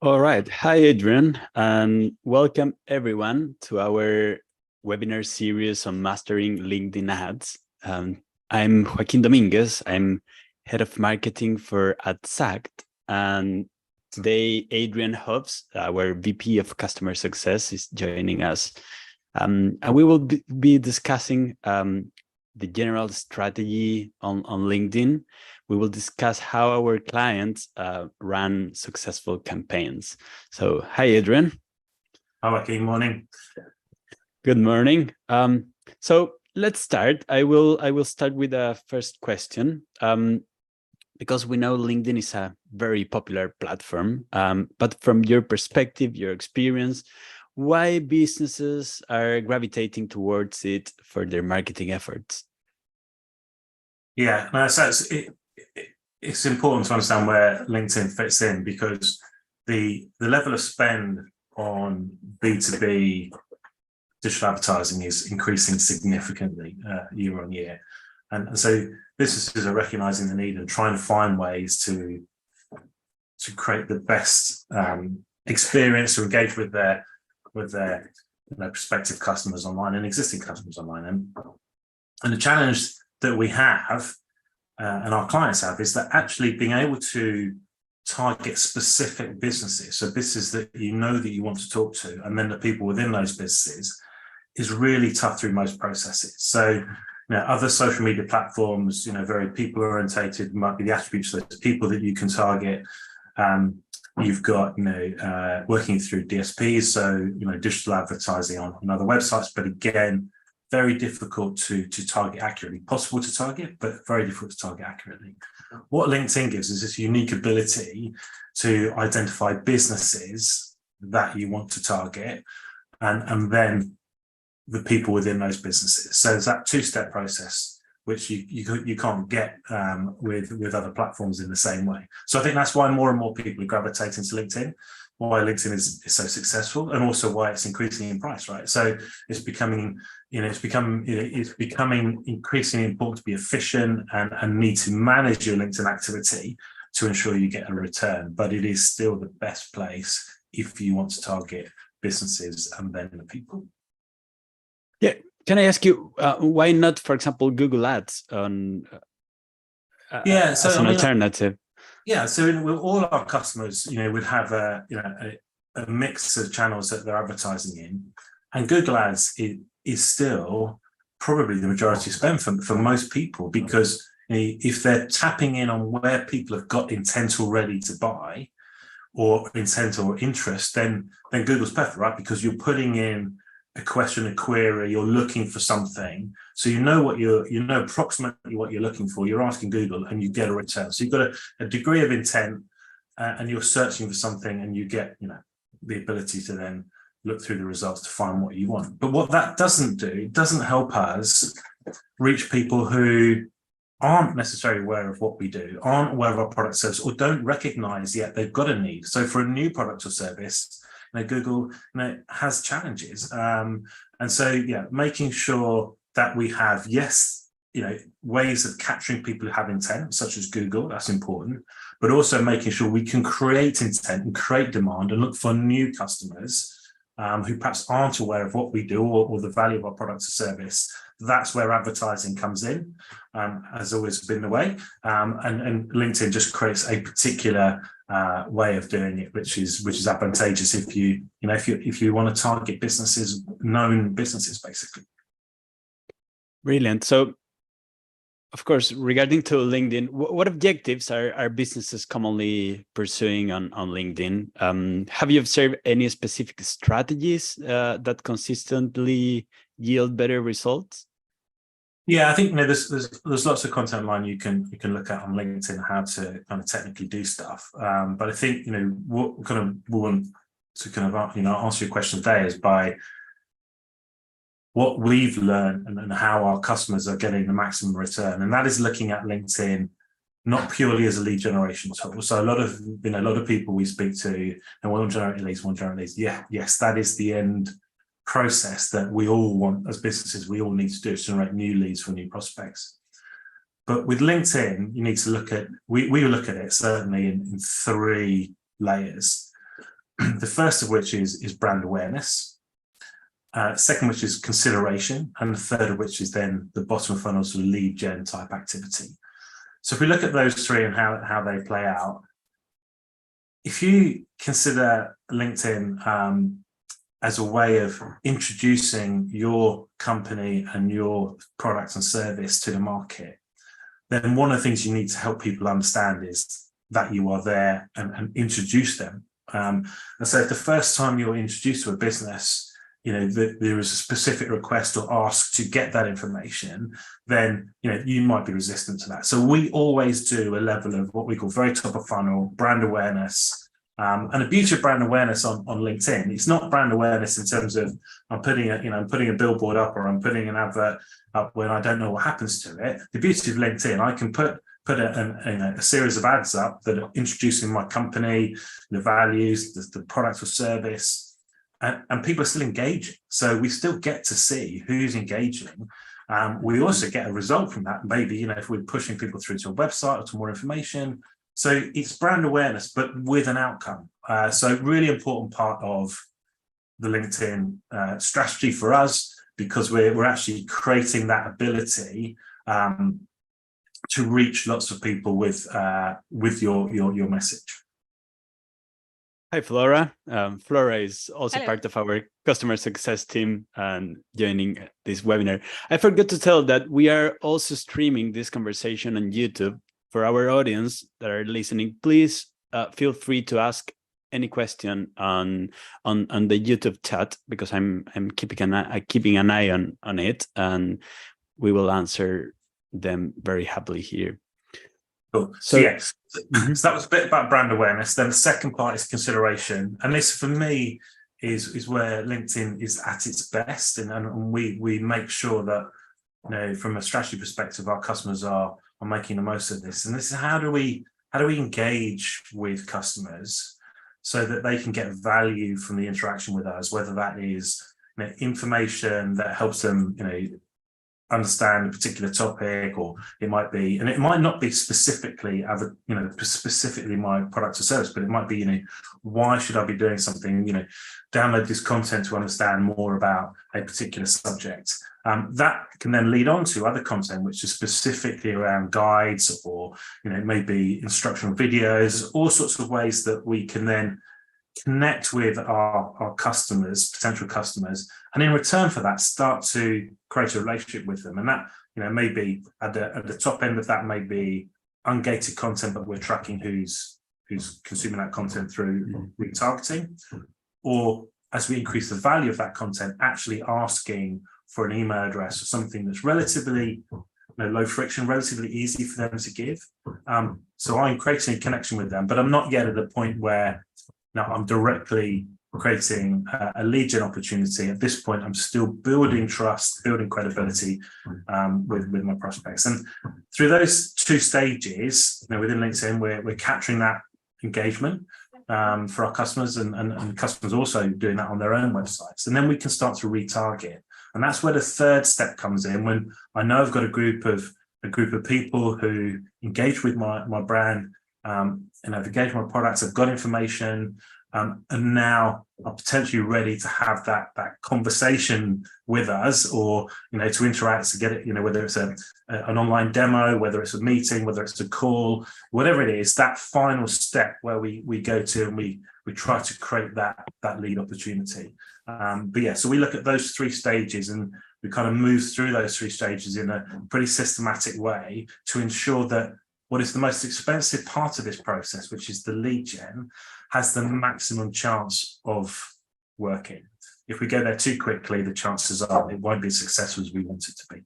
All right. Hi, Adrian, and welcome everyone to our webinar series on mastering LinkedIn ads. I'm Joaquin Dominguez. I'm head of marketing for Adsact, and today Adrian Hobbs, our VP of customer success, is joining us. And we will be discussing the general strategy on LinkedIn. We will discuss how our clients run successful campaigns. So, hi, Adrian. Hi, Joaquin. Morning. Good morning. So let's start. I will start with the first question. Because we know LinkedIn is a very popular platform, but from your perspective, your experience, why businesses are gravitating towards it for their marketing efforts? Yeah, no, so it's important to understand where LinkedIn fits in, because the level of spend on B2B digital advertising is increasing significantly year on year. And so businesses are recognizing the need and trying to find ways to create the best experience to engage with their prospective customers online and existing customers online. And the challenge that we have and our clients have is that actually being able to target specific businesses, so businesses that you want to talk to, and then the people within those businesses, is really tough through most processes. So other social media platforms, very people orientated, might be the attributes of those people that you can target. You've got working through DSPs, so digital advertising on other websites, but again, very difficult to target accurately. Possible to target, but very difficult to target accurately. What LinkedIn gives is this unique ability to identify businesses that you want to target, and then the people within those businesses. So it's that two-step process, which you can't get with other platforms in the same way. So I think that's why more and more people are gravitating to LinkedIn, why LinkedIn is so successful, and also why it's increasing in price, right? So it's becoming increasingly important to be efficient and need to manage your LinkedIn activity to ensure you get a return. But it is still the best place if you want to target businesses and then the people. Yeah. Can I ask you, why not, for example, Google Ads on as an alternative? Yeah, so all our customers, would have a mix of channels that they're advertising in, and Google Ads is still probably the majority spend for most people, because if they're tapping in on where people have got intent already to buy, or intent or interest, then Google's perfect, right? Because you're putting in a question, a query, you're looking for something, so approximately what you're looking for, you're asking Google and you get a return. So you've got a degree of intent, and you're searching for something, and you get the ability to then look through the results to find what you want. But what that doesn't do, it doesn't help us reach people who aren't necessarily aware of what we do, aren't aware of our product service, or don't recognize yet they've got a need. So for a new product or service, Google has challenges, and so making sure that we have ways of capturing people who have intent, such as Google, that's important, but also making sure we can create intent and create demand and look for new customers who perhaps aren't aware of what we do or the value of our product or service. That's where advertising comes in, has always been the way, and LinkedIn just creates a particular way of doing it, which is advantageous if you want to target businesses, known businesses, basically. Brilliant. So, of course, regarding to LinkedIn, what objectives are businesses commonly pursuing on LinkedIn? Have you observed any specific strategies that consistently yield better results? Yeah, I think there's lots of content online you can look at on LinkedIn, how to kind of technically do stuff. But I think what we want to answer your question today is by what we've learned and how our customers are getting the maximum return, and that is looking at LinkedIn not purely as a lead generation tool. So a lot of people we speak to, and we want to generate leads, yes, that is the end process that we all want as businesses. We all need to do is generate new leads for new prospects. But with LinkedIn, you need to look at we look at it certainly in three layers. The first of which is brand awareness. Second, which is consideration, and the third of which is then the bottom of funnel sort of lead gen type activity. So if we look at those three and how they play out, if you consider LinkedIn as a way of introducing your company and your products and service to the market, then one of the things you need to help people understand is that you are there and introduce them. And so if the first time you're introduced to a business, there is a specific request or ask to get that information, then you might be resistant to that. So we always do a level of what we call very top of funnel brand awareness. And the beauty of brand awareness on LinkedIn, it's not brand awareness in terms of I'm putting a billboard up or I'm putting an advert up when I don't know what happens to it. The beauty of LinkedIn, I can put a series of ads up that are introducing my company, the values, the product or service. And people are still engaging. So we still get to see who's engaging. We also get a result from that. Maybe, if we're pushing people through to a website or to more information. So it's brand awareness, but with an outcome. So really important part of the LinkedIn strategy for us, because we're actually creating that ability to reach lots of people with your message. Hi, Flora. Flora is also Hello. part of our customer success team and joining this webinar. I forgot to tell that we are also streaming this conversation on YouTube. For our audience that are listening, please feel free to ask any question on the YouTube chat, because I'm keeping an eye on it, and we will answer them very happily here. Cool. So yes, so that was a bit about brand awareness. Then the second part is consideration, and this for me is where LinkedIn is at its best, and we make sure that from a strategy perspective, our customers are making the most of this. And this is how do we engage with customers so that they can get value from the interaction with us, whether that is information that helps them understand a particular topic, or it might be, and it might not be specifically my product or service, but it might be why should I be doing something, download this content to understand more about a particular subject. That can then lead on to other content which is specifically around guides, or maybe instructional videos, all sorts of ways that we can then connect with our customers, potential customers, and in return for that start to create a relationship with them. And that maybe at the top end of that may be ungated content, but we're tracking who's consuming that content through retargeting, or as we increase the value of that content, actually asking for an email address or something that's relatively low friction, relatively easy for them to give. So I'm creating a connection with them, but I'm not yet at the point where now I'm directly creating a lead gen opportunity. At this point, I'm still building trust, building credibility with my prospects. And through those two stages, within LinkedIn, we're capturing that engagement for our customers, and customers also doing that on their own websites. And then we can start to retarget. And that's where the third step comes in, when I know I've got a group of people who engage with my brand, and I've engaged my products, I've got information, and now are potentially ready to have that conversation with us, or to interact, to get it, whether it's an online demo, whether it's a meeting, whether it's a call, whatever it is, that final step where we go to and we try to create that lead opportunity. But yeah, so we look at those three stages, and we kind of move through those three stages in a pretty systematic way to ensure that what is the most expensive part of this process, which is the lead gen, has the maximum chance of working. If we go there too quickly, the chances are it won't be as successful as we want it to be.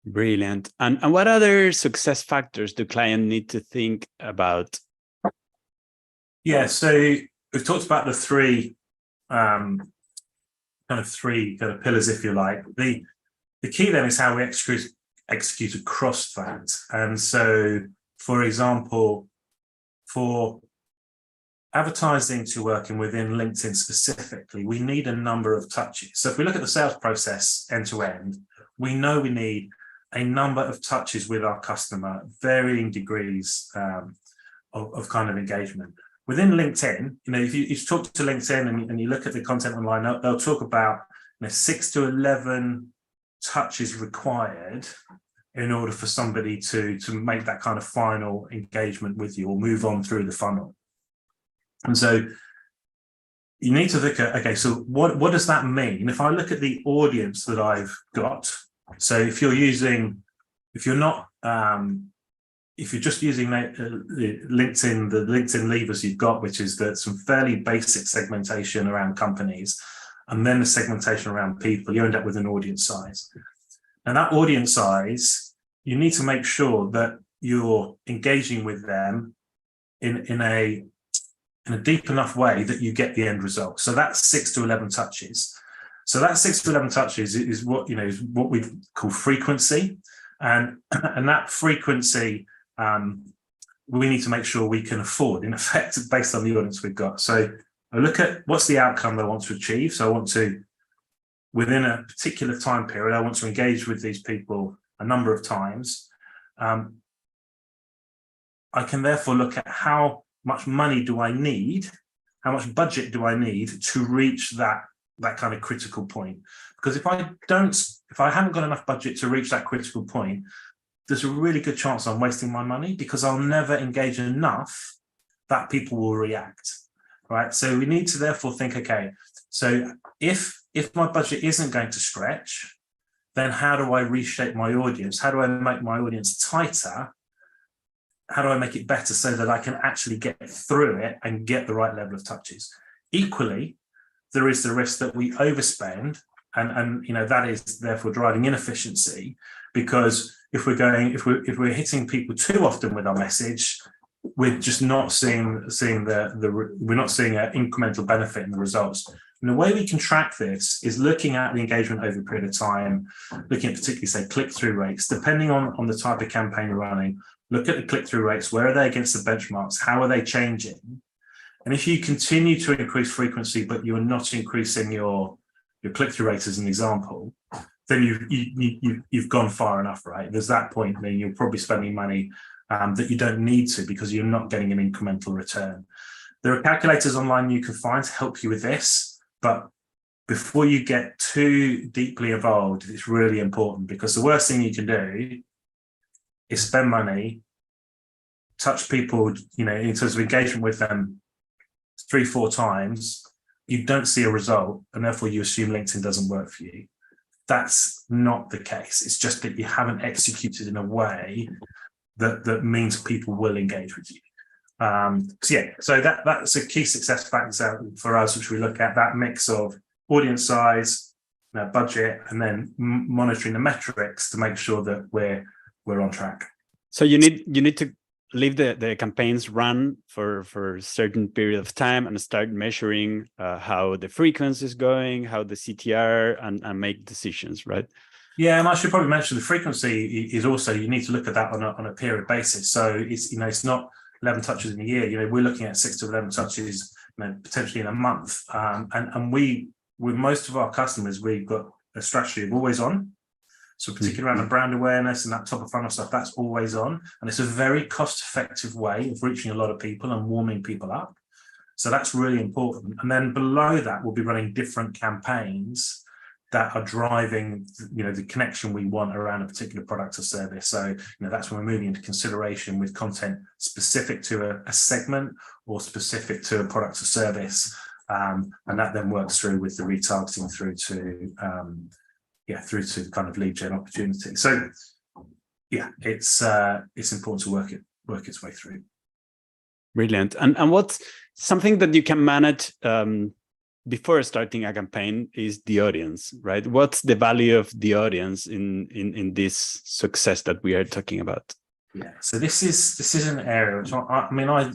Brilliant. And what other success factors do clients need to think about? Yeah, so we've talked about the three kind of pillars, if you like. The key then is how we execute across that. And so, for example, for advertising to work, and within LinkedIn specifically, we need a number of touches. So if we look at the sales process end to end, we know we need a number of touches with our customer, varying degrees of kind of engagement. within LinkedIn, if you talk to LinkedIn and you look at the content online, they'll talk about 6 to 11 touches required in order for somebody to make that kind of final engagement with you or move on through the funnel. And so you need to look at, okay, so what does that mean? If I look at the audience that I've got, so if you're just using the LinkedIn levers you've got, which is some fairly basic segmentation around companies, and then the segmentation around people, you end up with an audience size. And that audience size, you need to make sure that you're engaging with them in a deep enough way that you get the end result. So that's 6 to 11 touches. So that 6 to 11 touches is what we call frequency, and that frequency we need to make sure we can afford, in effect, based on the audience we've got. So I look at what's the outcome I want to achieve. So I want to, within a particular time period, I want to engage with these people a number of times. I can therefore look at how much money do I need, how much budget do I need to reach that kind of critical point. Because if I haven't got enough budget to reach that critical point, there's a really good chance I'm wasting my money, because I'll never engage enough that people will react, right? So we need to therefore think, okay, so if my budget isn't going to stretch, then how do I reshape my audience? How do I make my audience tighter? How do I make it better so that I can actually get through it and get the right level of touches? Equally, there is the risk that we overspend, and that is therefore driving inefficiency, because if we're hitting people too often with our message, we're just not seeing we're not seeing an incremental benefit in the results. And the way we can track this is looking at the engagement over a period of time, looking at particularly, say, click-through rates, depending on the type of campaign you're running. Look at the click-through rates. Where are they against the benchmarks? How are they changing? And if you continue to increase frequency, but you're not increasing your click-through rate, as an example, then you've gone far enough, right? There's that point where you're probably spending money that you don't need to, because you're not getting an incremental return. There are calculators online you can find to help you with this, but before you get too deeply involved, it's really important, because the worst thing you can do is spend money, touch people, in terms of engagement with them 3-4 times, you don't see a result, and therefore you assume LinkedIn doesn't work for you. That's not the case. It's just that you haven't executed in a way that means people will engage with you. So that's a key success factor for us, which we look at, that mix of audience size, budget, and then monitoring the metrics to make sure that we're on track. So you need to leave the campaigns run for a certain period of time and start measuring how the frequency is going, how the CTR, and make decisions, right? Yeah, and I should probably mention the frequency is also, you need to look at that on a period basis. So it's not 11 touches in a year. We're looking at 6 to 11 touches, potentially in a month. And with most of our customers, we've got a strategy of always on. So particularly around the brand awareness and that top of funnel stuff, that's always on. And it's a very cost-effective way of reaching a lot of people and warming people up. So that's really important. And then below that, we'll be running different campaigns that are driving, the connection we want around a particular product or service. So, that's when we're moving into consideration with content specific to a segment or specific to a product or service. And that then works through with the retargeting through to kind of lead gen opportunity. So yeah, it's important to work its way through. Brilliant. And what's something that you can manage before starting a campaign is the audience, right? What's the value of the audience in this success that we are talking about? Yeah. So this is an area which I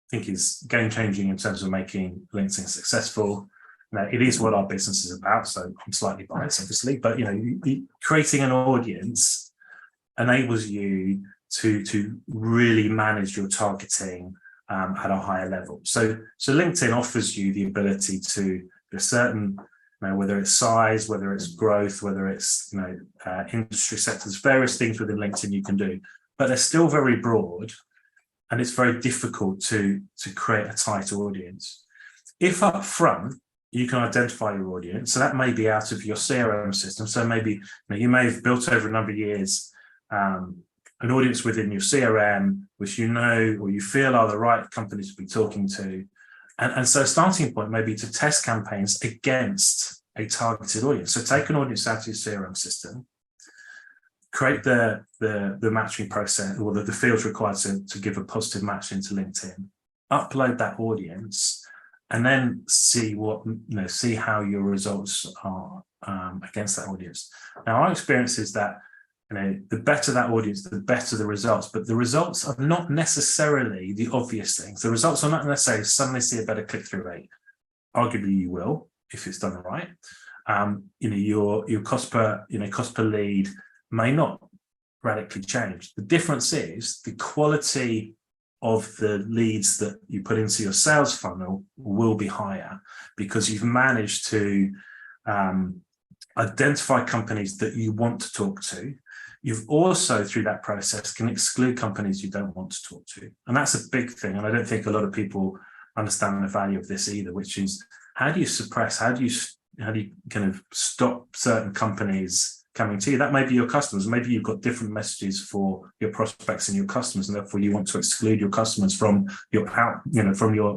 think is game changing in terms of making LinkedIn successful. Now, it is what our business is about, so I'm slightly biased, obviously, but creating an audience enables you to really manage your targeting at a higher level. So LinkedIn offers you the ability to a certain, whether it's size, whether it's growth, whether it's industry sectors, various things within LinkedIn you can do, but they're still very broad. and it's very difficult to create a tight audience. If up front you can identify your audience, so that may be out of your CRM system. So maybe you may have built over a number of years an audience within your CRM, which you know or you feel are the right companies to be talking to. And so a starting point may be to test campaigns against a targeted audience. So take an audience out of your CRM system, create the matching process or the fields required to give a positive match into LinkedIn, upload that audience, and then see see how your results are against that audience. Now, our experience is that the better that audience, the better the results. But the results are not necessarily the obvious things. The results are not necessarily suddenly see a better click-through rate. Arguably, you will if it's done right. Your cost per lead may not radically change. The difference is the quality of the leads that you put into your sales funnel will be higher because you've managed to identify companies that you want to talk to. You've also, through that process, can exclude companies you don't want to talk to. And that's a big thing. And I don't think a lot of people understand the value of this either, which is how do you suppress, how do you kind of stop certain companies coming to you? That may be your customers. Maybe you've got different messages for your prospects and your customers, and therefore you want to exclude your customers from your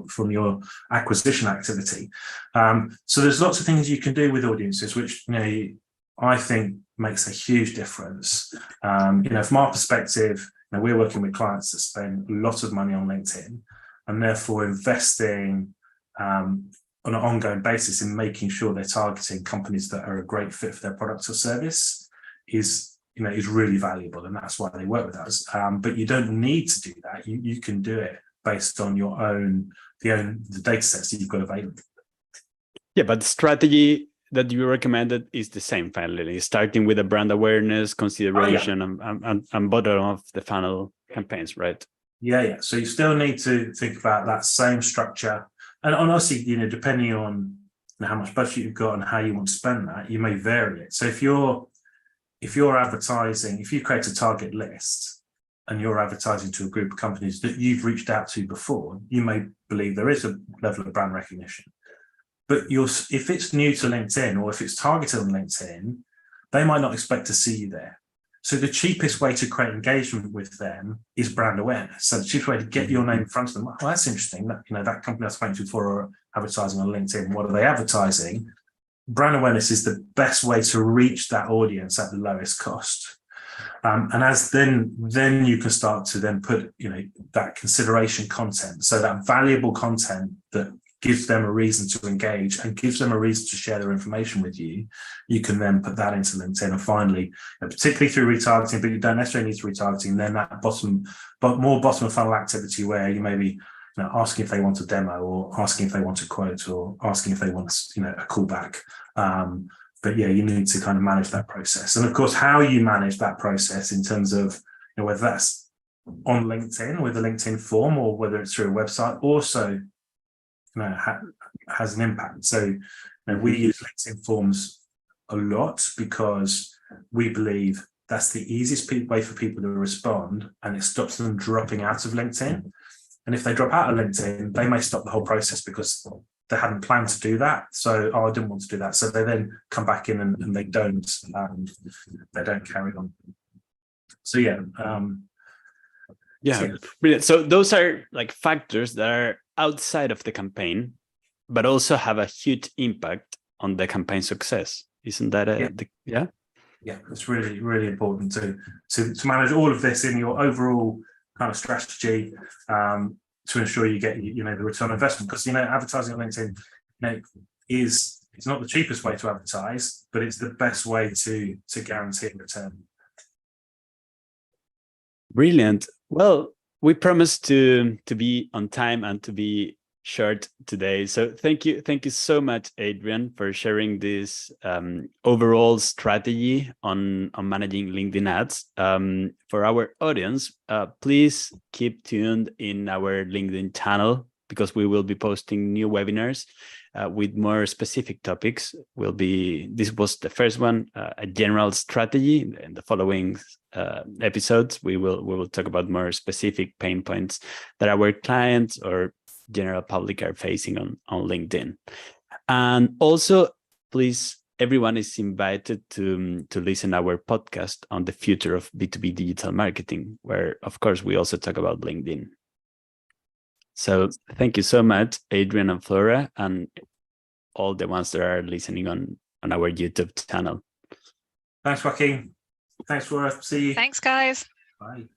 from your acquisition activity. So there's lots of things you can do with audiences, which I think makes a huge difference. From our perspective, we're working with clients that spend a lot of money on LinkedIn, and therefore investing on an ongoing basis in making sure they're targeting companies that are a great fit for their product or service is really valuable, and that's why they work with us. But you don't need to do that. You can do it based on your own the data sets that you've got available. Yeah, but the strategy that you recommended is the same finally, starting with a brand awareness consideration and bottom of the funnel campaigns, right? Yeah. So you still need to think about that same structure. And honestly, depending on how much budget you've got and how you want to spend that, you may vary it. So if you're advertising, if you create a target list and you're advertising to a group of companies that you've reached out to before, you may believe there is a level of brand recognition. But if it's new to LinkedIn or if it's targeted on LinkedIn, they might not expect to see you there. So the cheapest way to create engagement with them is brand awareness. So the cheapest way to get your name in front of them, well, that's interesting. That company I spoke to before are advertising on LinkedIn. What are they advertising? Brand awareness is the best way to reach that audience at the lowest cost. And as then you can start to then put that consideration content, so that valuable content that gives them a reason to engage and gives them a reason to share their information with you. You can then put that into LinkedIn, and finally, particularly through retargeting, but you don't necessarily need to retargeting, then that more bottom of funnel activity where you may be asking if they want a demo, or asking if they want a quote, or asking if they want a callback. But yeah, you need to kind of manage that process. And of course, how you manage that process in terms of whether that's on LinkedIn with a LinkedIn form or whether it's through a website also has an impact. So we use LinkedIn forms a lot because we believe that's the easiest way for people to respond, and it stops them dropping out of LinkedIn. And if they drop out of LinkedIn, they may stop the whole process because they hadn't planned to do that. So, I didn't want to do that. So they then come back in and they don't carry on. So brilliant. So those are like factors that are outside of the campaign, but also have a huge impact on the campaign success. Isn't that Yeah, it's really, really important to manage all of this in your overall kind of strategy to ensure you get the return on investment. Because advertising on LinkedIn it's not the cheapest way to advertise, but it's the best way to guarantee a return. Brilliant. Well, we promised to be on time and to be short today. So thank you so much, Adrian, for sharing this overall strategy on managing LinkedIn ads. For our audience, please keep tuned in our LinkedIn channel because we will be posting new webinars with more specific topics. This was the first one, a general strategy. In the following episodes, we will talk about more specific pain points that our clients or general public are facing on LinkedIn. And also, please, everyone is invited to listen to our podcast on the future of B2B digital marketing, where, of course, we also talk about LinkedIn. So thank you so much, Adrian and Flora, and all the ones that are listening on our YouTube channel. Thanks, Joaquin. Thanks, Flora. See you. Thanks, guys. Bye.